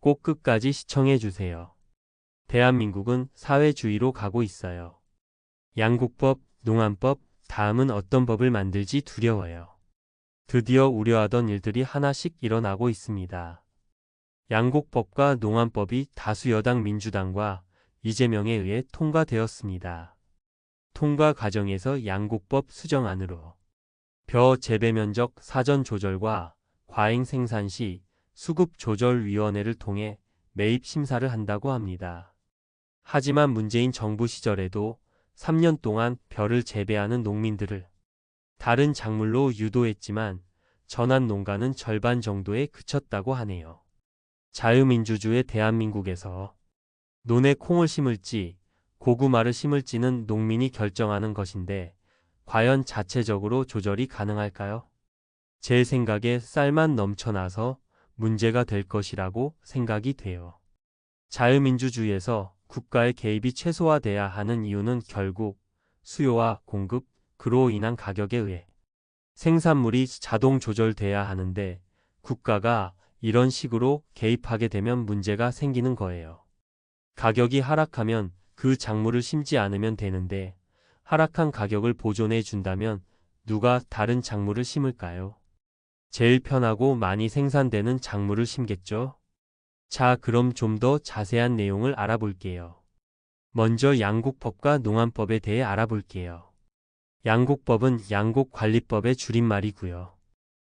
꼭 끝까지 시청해 주세요. 대한민국은 사회주의로 가고 있어요. 양국법, 농안법, 다음은 어떤 법을 만들지 두려워요. 드디어 우려하던 일들이 하나씩 일어나고 있습니다. 양국법과 농안법이 다수 여당 민주당과 이재명에 의해 통과되었습니다. 통과 과정에서 양국법 수정안으로 벼 재배 면적 사전 조절과 과잉 생산 시 수급조절위원회를 통해 매입 심사를 한다고 합니다. 하지만 문재인 정부 시절에도 3년 동안 벼를 재배하는 농민들을 다른 작물로 유도했지만 전환 농가는 절반 정도에 그쳤다고 하네요. 자유민주주의 대한민국에서 논에 콩을 심을지 고구마를 심을지는 농민이 결정하는 것인데 과연 자체적으로 조절이 가능할까요? 제 생각에 쌀만 넘쳐나서 문제가 될 것이라고 생각이 돼요. 자유민주주의에서 국가의 개입이 최소화돼야 하는 이유는 결국 수요와 공급, 그로 인한 가격에 의해 생산물이 자동 조절돼야 하는데 국가가 이런 식으로 개입하게 되면 문제가 생기는 거예요. 가격이 하락하면 그 작물을 심지 않으면 되는데 하락한 가격을 보존해 준다면 누가 다른 작물을 심을까요? 제일 편하고 많이 생산되는 작물을 심겠죠? 자, 그럼 좀 더 자세한 내용을 알아볼게요. 먼저 양국법과 농안법에 대해 알아볼게요. 양국법은 양국관리법의 줄임말이고요.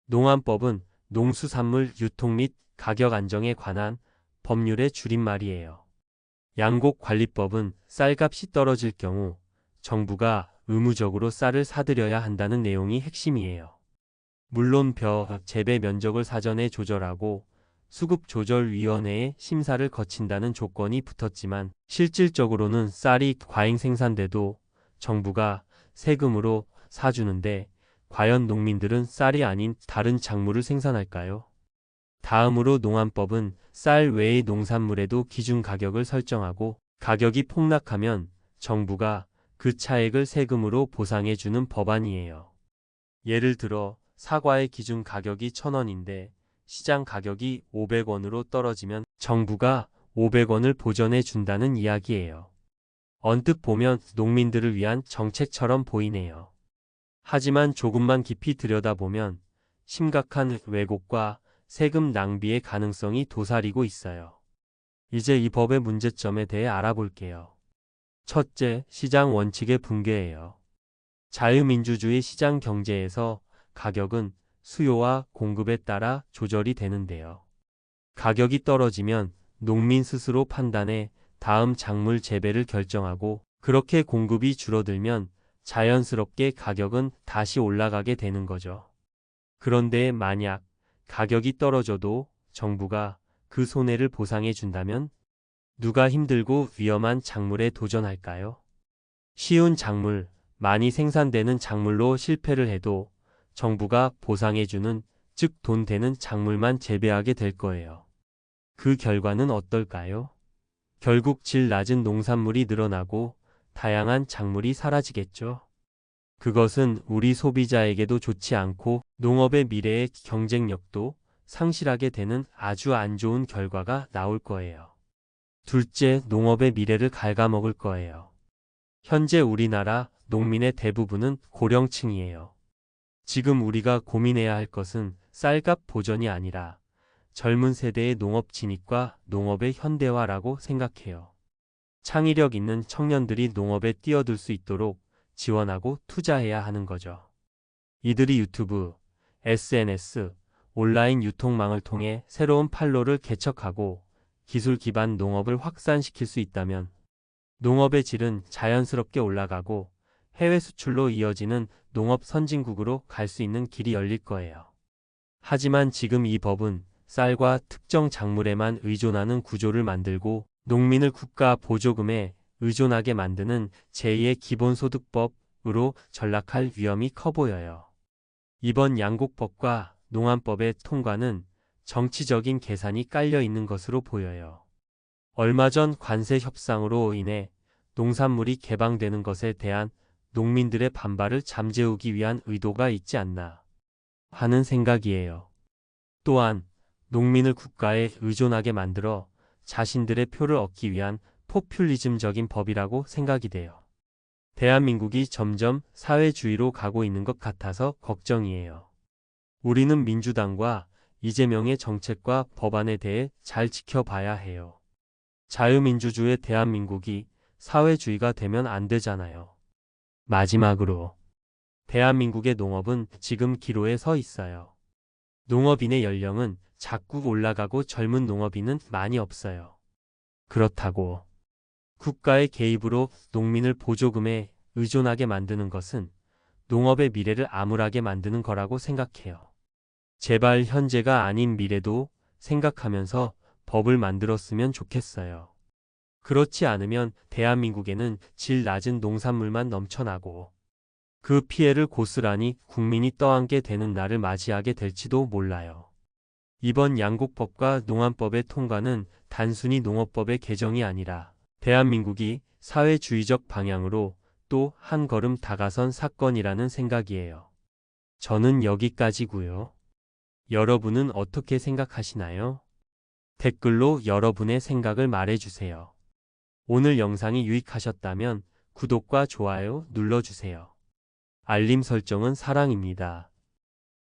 농안법은 농수산물 유통 및 가격 안정에 관한 법률의 줄임말이에요. 양국관리법은 쌀값이 떨어질 경우 정부가 의무적으로 쌀을 사들여야 한다는 내용이 핵심이에요. 물론 벼 재배 면적을 사전에 조절하고 수급조절위원회의 심사를 거친다는 조건이 붙었지만 실질적으로는 쌀이 과잉 생산돼도 정부가 세금으로 사주는데 과연 농민들은 쌀이 아닌 다른 작물을 생산할까요? 다음으로 농안법은 쌀 외의 농산물에도 기준 가격을 설정하고 가격이 폭락하면 정부가 그 차액을 세금으로 보상해주는 법안이에요. 예를 들어 사과의 기준 가격이 1,000원인데 시장 가격이 500원으로 떨어지면 정부가 500원을 보전해 준다는 이야기예요. 언뜻 보면 농민들을 위한 정책처럼 보이네요. 하지만 조금만 깊이 들여다보면 심각한 왜곡과 세금 낭비의 가능성이 도사리고 있어요. 이제 이 법의 문제점에 대해 알아볼게요. 첫째, 시장 원칙의 붕괴예요. 자유민주주의 시장 경제에서 가격은 수요와 공급에 따라 조절이 되는데요. 가격이 떨어지면 농민 스스로 판단해 다음 작물 재배를 결정하고 그렇게 공급이 줄어들면 자연스럽게 가격은 다시 올라가게 되는 거죠. 그런데 만약 가격이 떨어져도 정부가 그 손해를 보상해 준다면 누가 힘들고 위험한 작물에 도전할까요? 쉬운 작물, 많이 생산되는 작물로 실패를 해도 정부가 보상해주는, 즉 돈 되는 작물만 재배하게 될 거예요. 그 결과는 어떨까요? 결국 질 낮은 농산물이 늘어나고 다양한 작물이 사라지겠죠. 그것은 우리 소비자에게도 좋지 않고 농업의 미래의 경쟁력도 상실하게 되는 아주 안 좋은 결과가 나올 거예요. 둘째, 농업의 미래를 갉아먹을 거예요. 현재 우리나라 농민의 대부분은 고령층이에요. 지금 우리가 고민해야 할 것은 쌀값 보전이 아니라 젊은 세대의 농업 진입과 농업의 현대화라고 생각해요. 창의력 있는 청년들이 농업에 뛰어들 수 있도록 지원하고 투자해야 하는 거죠. 이들이 유튜브, SNS, 온라인 유통망을 통해 새로운 판로를 개척하고 기술 기반 농업을 확산시킬 수 있다면 농업의 질은 자연스럽게 올라가고 해외 수출로 이어지는 농업 선진국으로 갈 수 있는 길이 열릴 거예요. 하지만 지금 이 법은 쌀과 특정 작물에만 의존하는 구조를 만들고 농민을 국가 보조금에 의존하게 만드는 제2의 기본소득법으로 전락할 위험이 커 보여요. 이번 양국법과 농안법의 통과는 정치적인 계산이 깔려 있는 것으로 보여요. 얼마 전 관세 협상으로 인해 농산물이 개방되는 것에 대한 농민들의 반발을 잠재우기 위한 의도가 있지 않나 하는 생각이에요. 또한 농민을 국가에 의존하게 만들어 자신들의 표를 얻기 위한 포퓰리즘적인 법이라고 생각이 돼요. 대한민국이 점점 사회주의로 가고 있는 것 같아서 걱정이에요. 우리는 민주당과 이재명의 정책과 법안에 대해 잘 지켜봐야 해요. 자유민주주의 대한민국이 사회주의가 되면 안 되잖아요. 마지막으로, 대한민국의 농업은 지금 기로에 서 있어요. 농업인의 연령은 자꾸 올라가고 젊은 농업인은 많이 없어요. 그렇다고 국가의 개입으로 농민을 보조금에 의존하게 만드는 것은 농업의 미래를 암울하게 만드는 거라고 생각해요. 제발 현재가 아닌 미래도 생각하면서 법을 만들었으면 좋겠어요. 그렇지 않으면 대한민국에는 질 낮은 농산물만 넘쳐나고 그 피해를 고스란히 국민이 떠안게 되는 날을 맞이하게 될지도 몰라요. 이번 양곡법과 농안법의 통과는 단순히 농업법의 개정이 아니라 대한민국이 사회주의적 방향으로 또 한 걸음 다가선 사건이라는 생각이에요. 저는 여기까지고요. 여러분은 어떻게 생각하시나요? 댓글로 여러분의 생각을 말해주세요. 오늘 영상이 유익하셨다면 구독과 좋아요 눌러주세요. 알림 설정은 사랑입니다.